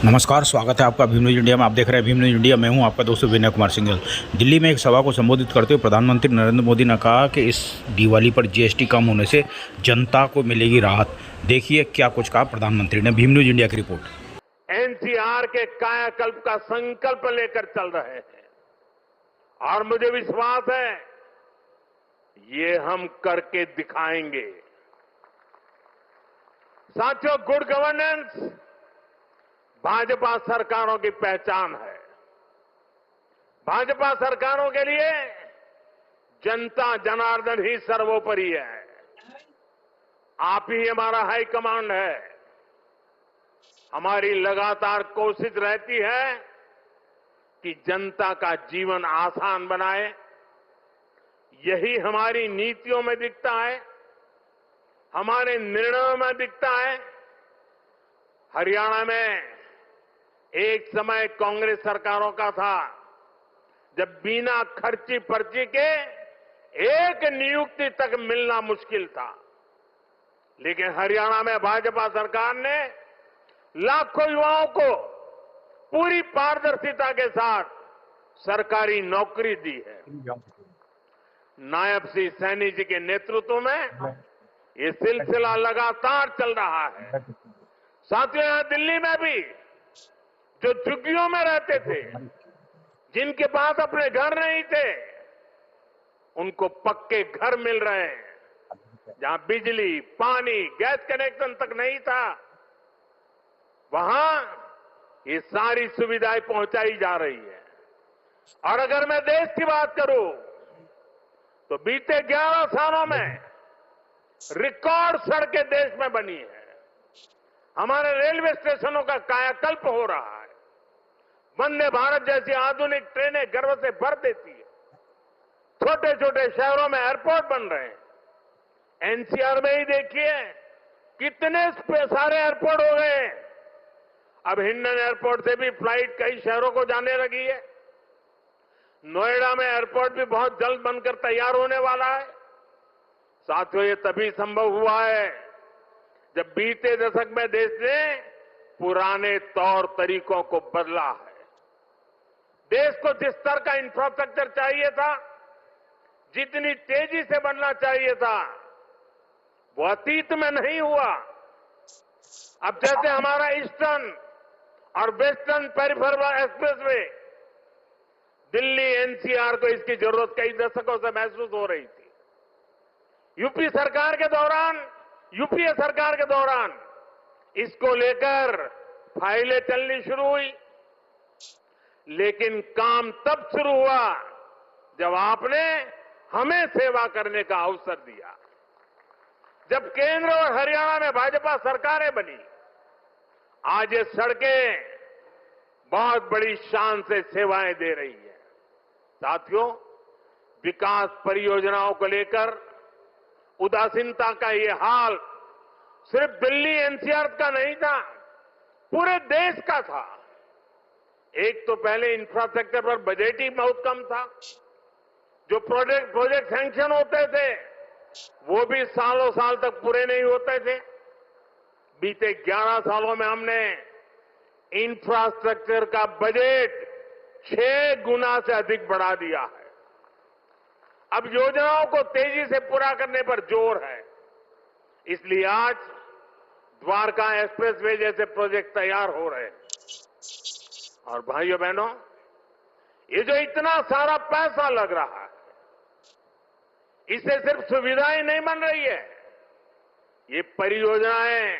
नमस्कार, स्वागत है आपका भीम न्यूज इंडिया में। आप देख रहे हैं भीम न्यूज इंडिया। मैं हूं आपका दोस्त विनय कुमार सिंघल। दिल्ली में एक सभा को संबोधित करते हुए प्रधानमंत्री नरेंद्र मोदी ने कहा कि इस दिवाली पर जीएसटी कम होने से जनता को मिलेगी राहत। देखिए क्या कुछ कहा प्रधानमंत्री ने। भीम न्यूज इंडिया की रिपोर्ट। एनसीआर के कायाकल्प का संकल्प लेकर चल रहे हैं और मुझे विश्वास है ये हम करके दिखाएंगे। साथियों, गुड गवर्नेंस भाजपा सरकारों की पहचान है। भाजपा सरकारों के लिए जनता जनार्दन ही सर्वोपरि है। आप ही हमारा हाई कमांड है। हमारी लगातार कोशिश रहती है कि जनता का जीवन आसान बनाए। यही हमारी नीतियों में दिखता है, हमारे निर्णयों में दिखता है। हरियाणा में एक समय कांग्रेस सरकारों का था जब बिना खर्ची पर्ची के एक नियुक्ति तक मिलना मुश्किल था, लेकिन हरियाणा में भाजपा सरकार ने लाखों युवाओं को पूरी पारदर्शिता के साथ सरकारी नौकरी दी है। नायब श्री सैनी जी के नेतृत्व में ये सिलसिला लगातार चल रहा है। साथियों, यहां दिल्ली में भी जो झुग्गियों में रहते थे, जिनके पास अपने घर नहीं थे, उनको पक्के घर मिल रहे हैं। जहां बिजली, पानी, गैस कनेक्शन तक नहीं था, वहां ये सारी सुविधाएं पहुंचाई जा रही है। और अगर मैं देश की बात करूं तो बीते 11 सालों में रिकॉर्ड सड़कें देश में बनी है। हमारे रेलवे स्टेशनों का कायाकल्प हो रहा है। वंदे भारत जैसी आधुनिक ट्रेनें गर्व से भर देती है। छोटे छोटे शहरों में एयरपोर्ट बन रहे हैं। एनसीआर में ही देखिए कितने सारे एयरपोर्ट हो गए हैं। अब हिंडन एयरपोर्ट से भी फ्लाइट कई शहरों को जाने लगी है। नोएडा में एयरपोर्ट भी बहुत जल्द बनकर तैयार होने वाला है। साथियों, ये तभी संभव हुआ है जब बीते दशक में देश ने पुराने तौर तरीकों को बदला है। देश को जिस स्तर का इंफ्रास्ट्रक्चर चाहिए था, जितनी तेजी से बनना चाहिए था, वो अतीत में नहीं हुआ। अब जैसे हमारा ईस्टर्न और western peripheral expressway, Delhi NCR को इसकी जरूरत कई दशकों से महसूस हो रही थी। यूपीए सरकार के दौरान इसको लेकर फाइलें चलनी शुरू हुई, लेकिन काम तब शुरू हुआ जब आपने हमें सेवा करने का अवसर दिया। जब केंद्र और हरियाणा में भाजपा सरकारें बनी, आज ये सड़कें बहुत बड़ी शान से सेवाएं दे रही है। साथियों, विकास परियोजनाओं को लेकर उदासीनता का ये हाल सिर्फ दिल्ली एनसीआर का नहीं था, पूरे देश का था। एक तो पहले इंफ्रास्ट्रक्चर पर बजट ही बहुत कम था। जो प्रोजेक्ट सैंक्शन होते थे वो भी सालों साल तक पूरे नहीं होते थे। बीते 11 सालों में हमने इंफ्रास्ट्रक्चर का बजट 6 गुना से अधिक बढ़ा दिया है। अब योजनाओं को तेजी से पूरा करने पर जोर है। इसलिए आज द्वारका एक्सप्रेसवे जैसे प्रोजेक्ट तैयार हो रहे हैं। और भाइयों बहनों, ये जो इतना सारा पैसा लग रहा है, इससे सिर्फ सुविधाएं नहीं बन रही है, ये परियोजनाएं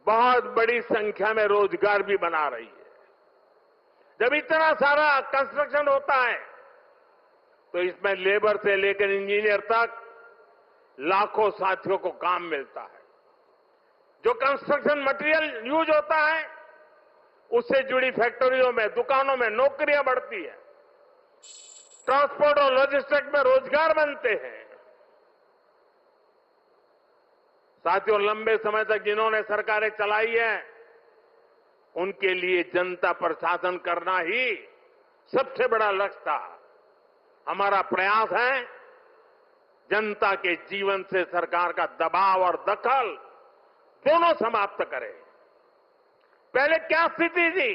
बहुत बड़ी संख्या में रोजगार भी बना रही है। जब इतना सारा कंस्ट्रक्शन होता है तो इसमें लेबर से लेकर इंजीनियर तक लाखों साथियों को काम मिलता है। जो कंस्ट्रक्शन मटेरियल यूज होता है उससे जुड़ी फैक्ट्रियों में, दुकानों में नौकरियां बढ़ती है। ट्रांसपोर्ट और लॉजिस्टिक्स में रोजगार बनते हैं। साथियों, लंबे समय तक जिन्होंने सरकारें चलाई है, उनके लिए जनता पर शासन करना ही सबसे बड़ा लक्ष्य था। हमारा प्रयास है जनता के जीवन से सरकार का दबाव और दखल दोनों समाप्त करें। पहले क्या स्थिति थी,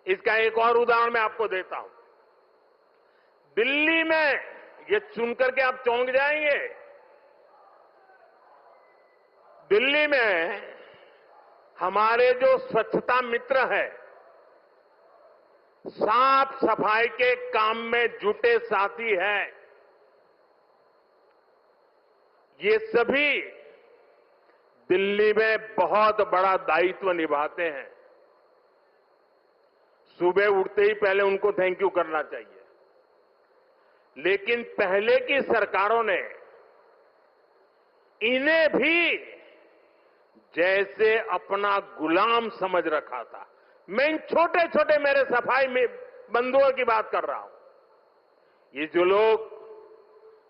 इसका एक और उदाहरण मैं आपको देता हूं। दिल्ली में, ये सुनकर के आप चौंक जाएंगे, दिल्ली में हमारे जो स्वच्छता मित्र हैं, साफ सफाई के काम में जुटे साथी हैं, ये सभी दिल्ली में बहुत बड़ा दायित्व निभाते हैं। सुबह उठते ही पहले उनको थैंक यू करना चाहिए। लेकिन पहले की सरकारों ने इन्हें भी जैसे अपना गुलाम समझ रखा था। मैं इन छोटे छोटे मेरे सफाई में बंधुओं की बात कर रहा हूं। ये जो लोग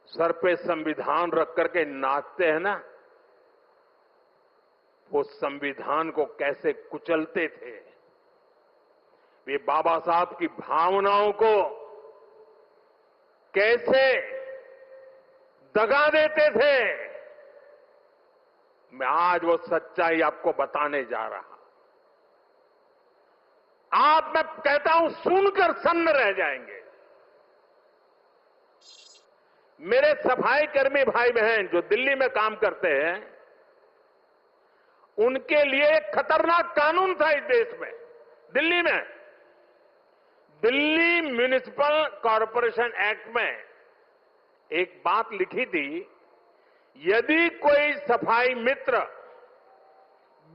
सर पे संविधान रख करके नाचते हैं ना, वो संविधान को कैसे कुचलते थे, वे बाबा साहब की भावनाओं को कैसे दगा देते थे, मैं आज वो सच्चाई आपको बताने जा रहा हूं। आप, मैं कहता हूं, सुनकर सन्न रह जाएंगे। मेरे सफाई कर्मी भाई बहन जो दिल्ली में काम करते हैं, उनके लिए एक खतरनाक कानून था इस देश में। दिल्ली में दिल्ली म्युनिसिपल कॉरपोरेशन एक्ट में एक बात लिखी थी, यदि कोई सफाई मित्र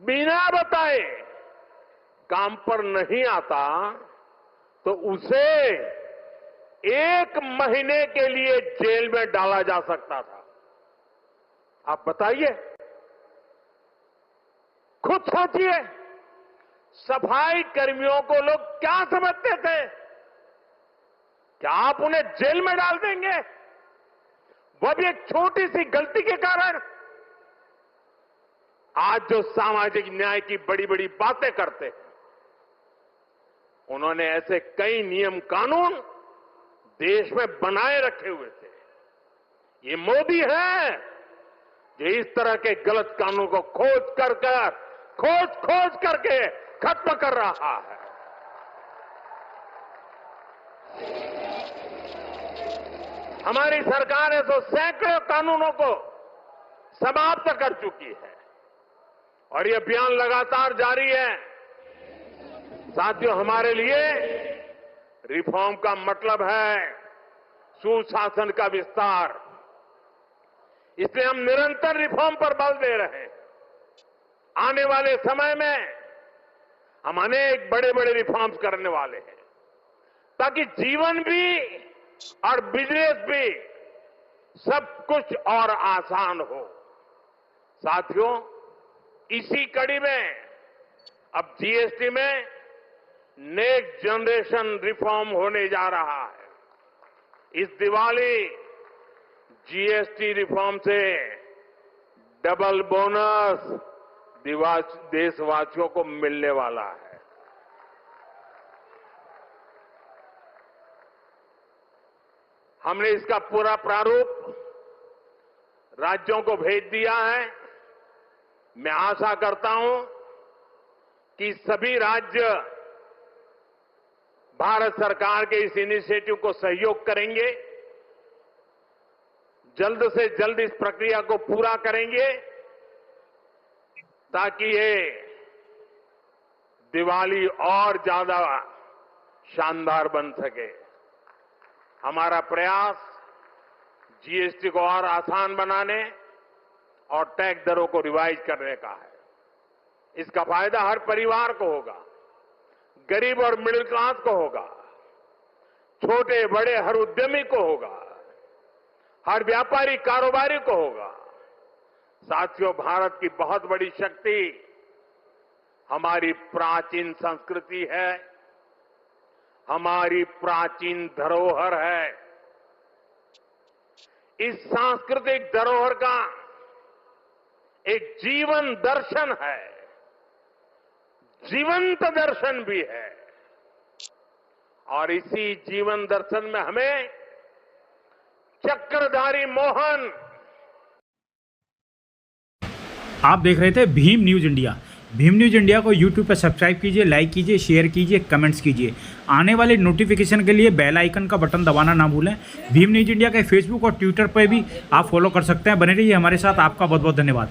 बिना बताए काम पर नहीं आता तो उसे 1 महीने के लिए जेल में डाला जा सकता था। आप बताइए, खुद सोचिए, सफाई कर्मियों को लोग क्या समझते थे? क्या आप उन्हें जेल में डाल देंगे, वह भी एक छोटी सी गलती के कारण? आज जो सामाजिक न्याय की बड़ी बड़ी बातें करते हैं, उन्होंने ऐसे कई नियम कानून देश में बनाए रखे हुए थे। ये मोदी है जो इस तरह के गलत कानून को खोज करके खत्म कर रहा है। हमारी सरकार है तो सैकड़ों कानूनों को समाप्त कर चुकी है और ये अभियान लगातार जारी है। साथियों, हमारे लिए रिफॉर्म का मतलब है सुशासन का विस्तार। इसलिए हम निरंतर रिफॉर्म पर बल दे रहे हैं। आने वाले समय में हम अनेक बड़े बड़े रिफॉर्म्स करने वाले हैं ताकि जीवन भी और बिजनेस भी सब कुछ और आसान हो। साथियों, इसी कड़ी में अब जीएसटी में नेक्स्ट जनरेशन रिफॉर्म होने जा रहा है। इस दिवाली जीएसटी रिफॉर्म से डबल बोनस देशवासियों को मिलने वाला है। हमने इसका पूरा प्रारूप राज्यों को भेज दिया है। मैं आशा करता हूं कि सभी राज्य भारत सरकार के इस इनिशिएटिव को सहयोग करेंगे, जल्द से जल्द इस प्रक्रिया को पूरा करेंगे ताकि ये दिवाली और ज्यादा शानदार बन सके। हमारा प्रयास जीएसटी को और आसान बनाने और टैक्स दरों को रिवाइज करने का है। इसका फायदा हर परिवार को होगा, गरीब और मिडिल क्लास को होगा, छोटे बड़े हर उद्यमी को होगा, हर व्यापारी कारोबारी को होगा। साथियों, भारत की बहुत बड़ी शक्ति हमारी प्राचीन संस्कृति है, हमारी प्राचीन धरोहर है। इस सांस्कृतिक धरोहर का एक जीवन दर्शन है, जीवंत दर्शन भी है और इसी जीवन दर्शन में हमें चक्रधारी मोहन। आप देख रहे थे Bhim news India. Bhim news India को यूट्यूब पर सब्सक्राइब कीजिए, लाइक कीजिए, शेयर कीजिए, कमेंट्स कीजिए। आने वाले नोटिफिकेशन के लिए बेल आइकन का बटन दबाना ना भूलें। भीम न्यूज़ इंडिया के फेसबुक और ट्विटर पर भी आप फॉलो कर सकते हैं। बने रहिए हमारे साथ। आपका बहुत बहुत धन्यवाद।